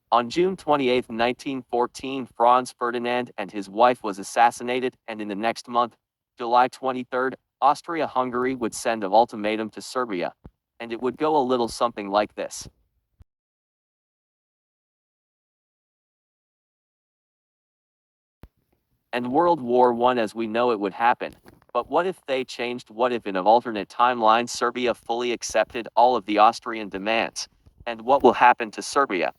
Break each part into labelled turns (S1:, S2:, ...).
S1: On June 28, 1914, Franz Ferdinand and his wife was assassinated, and in the next month, July 23rd, Austria-Hungary would send an ultimatum to Serbia, and it would go a little something like this. And World War I as we know it would happen. But what if they changed? What if in an alternate timeline Serbia fully accepted all of the Austrian demands? And what will happen to Serbia?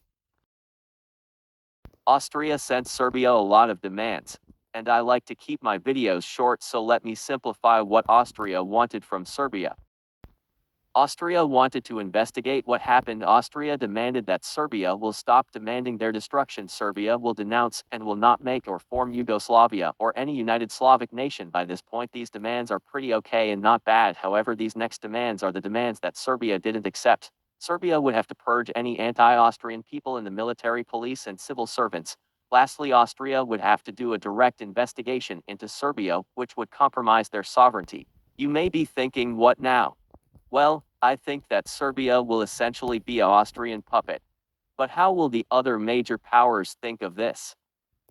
S1: Austria sent Serbia a lot of demands, and I like to keep my videos short, so let me simplify what Austria wanted from Serbia. Austria wanted to investigate what happened. Austria demanded that Serbia will stop demanding their destruction. Serbia will denounce and will not make or form Yugoslavia or any united Slavic nation. By this point, these demands are pretty okay and not bad. However, these next demands are the demands that Serbia didn't accept. Serbia would have to purge any anti-Austrian people in the military, police, and civil servants. Lastly, Austria would have to do a direct investigation into Serbia, which would compromise their sovereignty. You may be thinking, what now? Well, I think that Serbia will essentially be an Austrian puppet. But how will the other major powers think of this?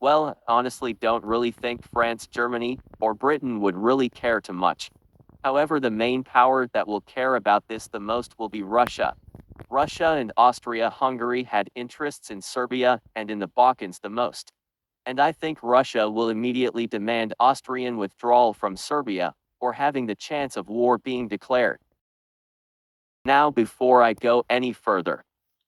S1: Well, honestly, don't really think France, Germany, or Britain would really care too much. However, the main power that will care about this the most will be Russia. Russia and Austria-Hungary had interests in Serbia and in the Balkans the most. And I think Russia will immediately demand Austrian withdrawal from Serbia, or having the chance of war being declared. Now, before I go any further,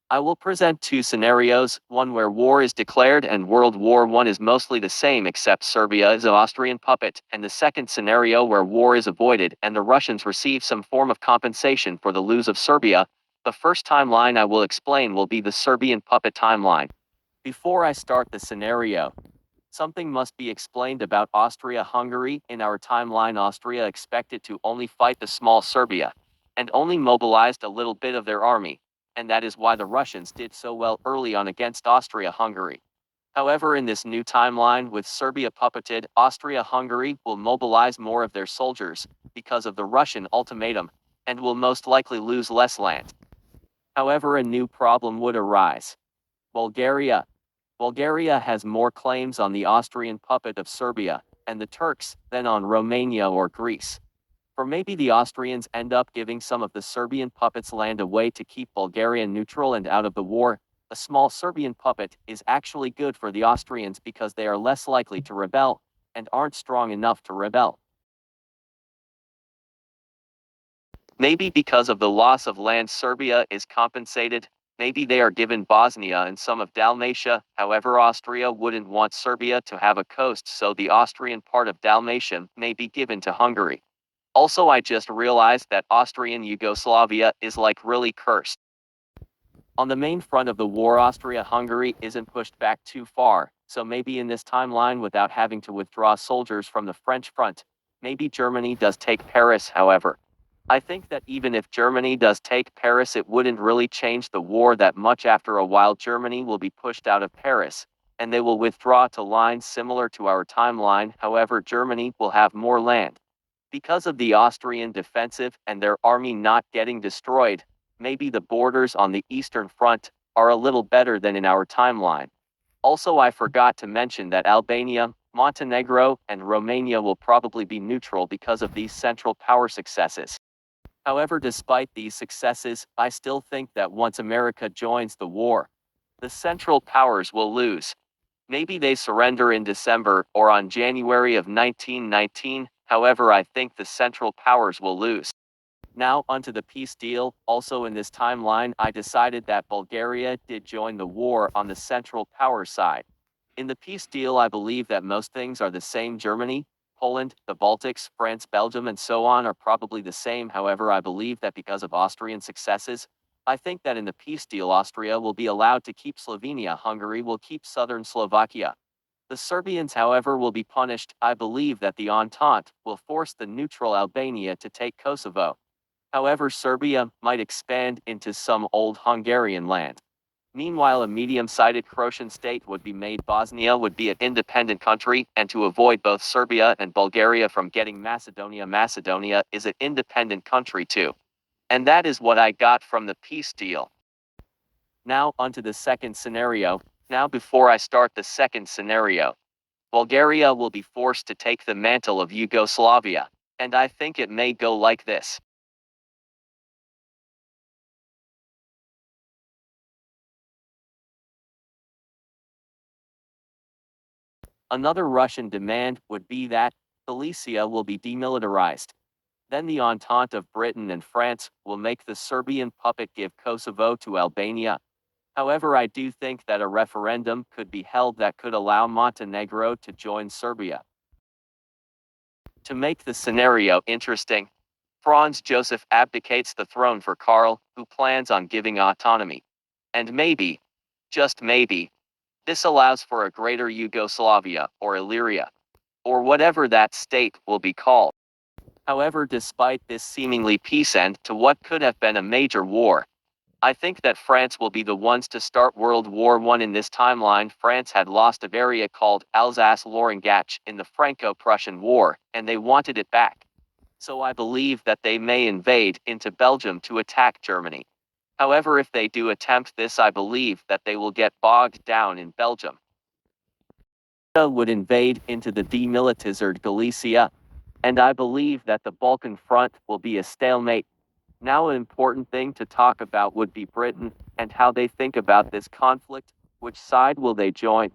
S1: I will present two scenarios, one where war is declared and World War I is mostly the same except Serbia is an Austrian puppet, and the second scenario where war is avoided and the Russians receive some form of compensation for the loss of Serbia. The first timeline I will explain will be the Serbian puppet timeline. Before I start the scenario, something must be explained about Austria-Hungary. In our timeline, Austria expected to only fight the small Serbia, and only mobilized a little bit of their army, and that is why the Russians did so well early on against Austria-Hungary. However, in this new timeline with Serbia puppeted, Austria-Hungary will mobilize more of their soldiers because of the Russian ultimatum, and will most likely lose less land. However, a new problem would arise. Bulgaria. Bulgaria has more claims on the Austrian puppet of Serbia and the Turks than on Romania or Greece. Or maybe the Austrians end up giving some of the Serbian puppets' land away to keep Bulgaria neutral and out of the war. A small Serbian puppet is actually good for the Austrians because they are less likely to rebel and aren't strong enough to rebel. Maybe because of the loss of land, Serbia is compensated. Maybe they are given Bosnia and some of Dalmatia. However, Austria wouldn't want Serbia to have a coast, so the Austrian part of Dalmatia may be given to Hungary. Also, I just realized that Austrian Yugoslavia is like really cursed. On the main front of the war, Austria-Hungary isn't pushed back too far, so maybe in this timeline without having to withdraw soldiers from the French front, maybe Germany does take Paris. However, I think that even if Germany does take Paris, it wouldn't really change the war that much. After a while, Germany will be pushed out of Paris, and they will withdraw to lines similar to our timeline. However, Germany will have more land. Because of the Austrian defensive and their army not getting destroyed, maybe the borders on the Eastern Front are a little better than in our timeline. Also, I forgot to mention that Albania, Montenegro, and Romania will probably be neutral because of these Central Power successes. However, despite these successes, I still think that once America joins the war, the Central Powers will lose. Maybe they surrender in December or on January of 1919. However, I think the Central Powers will lose. Now, onto the peace deal. Also in this timeline, I decided that Bulgaria did join the war on the Central Power side. In the peace deal, I believe that most things are the same. Germany, Poland, the Baltics, France, Belgium, and so on are probably the same. However, I believe that because of Austrian successes, I think that in the peace deal, Austria will be allowed to keep Slovenia. Hungary will keep southern Slovakia. The Serbians, however, will be punished. I believe that the Entente will force the neutral Albania to take Kosovo. However, Serbia might expand into some old Hungarian land. Meanwhile, a medium-sided Croatian state would be made. Bosnia would be an independent country, and to avoid both Serbia and Bulgaria from getting Macedonia, Macedonia is an independent country too. And that is what I got from the peace deal. Now onto the second scenario. Now before I start the second scenario, Bulgaria will be forced to take the mantle of Yugoslavia, and I think it may go like this. Another Russian demand would be that Galicia will be demilitarized. Then the Entente of Britain and France will make the Serbian puppet give Kosovo to Albania. However, I do think that a referendum could be held that could allow Montenegro to join Serbia. To make the scenario interesting, Franz Joseph abdicates the throne for Karl, who plans on giving autonomy. And maybe, just maybe, this allows for a greater Yugoslavia or Illyria, or whatever that state will be called. However, despite this seemingly peace end to what could have been a major war, I think that France will be the ones to start World War I. In this timeline, France had lost a area called Alsace-Lorraine in the Franco-Prussian War, and they wanted it back. So I believe that they may invade into Belgium to attack Germany. However, if they do attempt this, I believe that they will get bogged down in Belgium. Would invade into the demilitarized Galicia, and I believe that the Balkan front will be a stalemate. Now, an important thing to talk about would be Britain and how they think about this conflict. Which side will they join?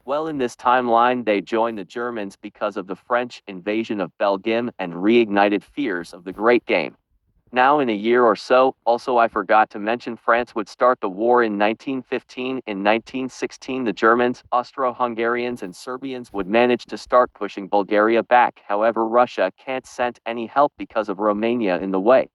S1: Well, in this timeline, they join the Germans because of the French invasion of Belgium and reignited fears of the Great Game. Now, in a year or so, also I forgot to mention France would start the war in 1915. In 1916, the Germans, Austro-Hungarians, and Serbians would manage to start pushing Bulgaria back. However, Russia can't send any help because of Romania in the way.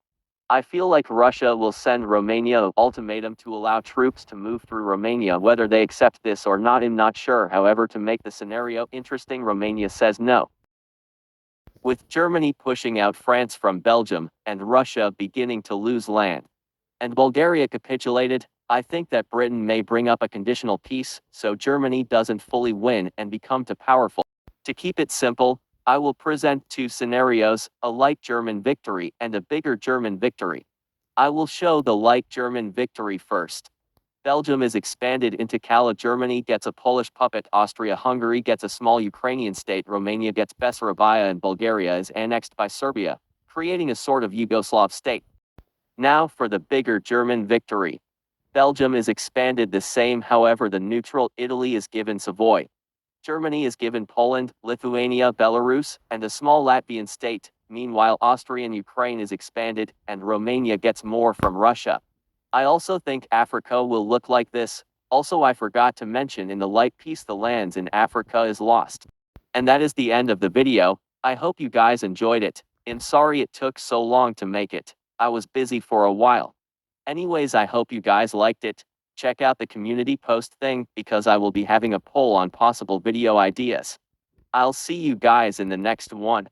S1: I feel like Russia will send Romania an ultimatum to allow troops to move through Romania. Whether they accept this or not, I'm not sure. However, to make the scenario interesting, Romania says no. With Germany pushing out France from Belgium and Russia beginning to lose land, and Bulgaria capitulated, I think that Britain may bring up a conditional peace so Germany doesn't fully win and become too powerful. To keep it simple, I will present two scenarios, a light German victory and a bigger German victory. I will show the light German victory first. Belgium is expanded into Kala, Germany gets a Polish puppet, Austria-Hungary gets a small Ukrainian state, Romania gets Bessarabia, and Bulgaria is annexed by Serbia, creating a sort of Yugoslav state. Now for the bigger German victory. Belgium is expanded the same, however the neutral Italy is given Savoy. Germany is given Poland, Lithuania, Belarus, and a small Latvian state. Meanwhile, Austrian Ukraine is expanded, and Romania gets more from Russia. I also think Africa will look like this. Also, I forgot to mention in the light piece the lands in Africa is lost. And that is the end of the video. I hope you guys enjoyed it. I'm sorry it took so long to make it. I was busy for a while. Anyways, I hope you guys liked it. Check out the community post thing because I will be having a poll on possible video ideas. I'll see you guys in the next one.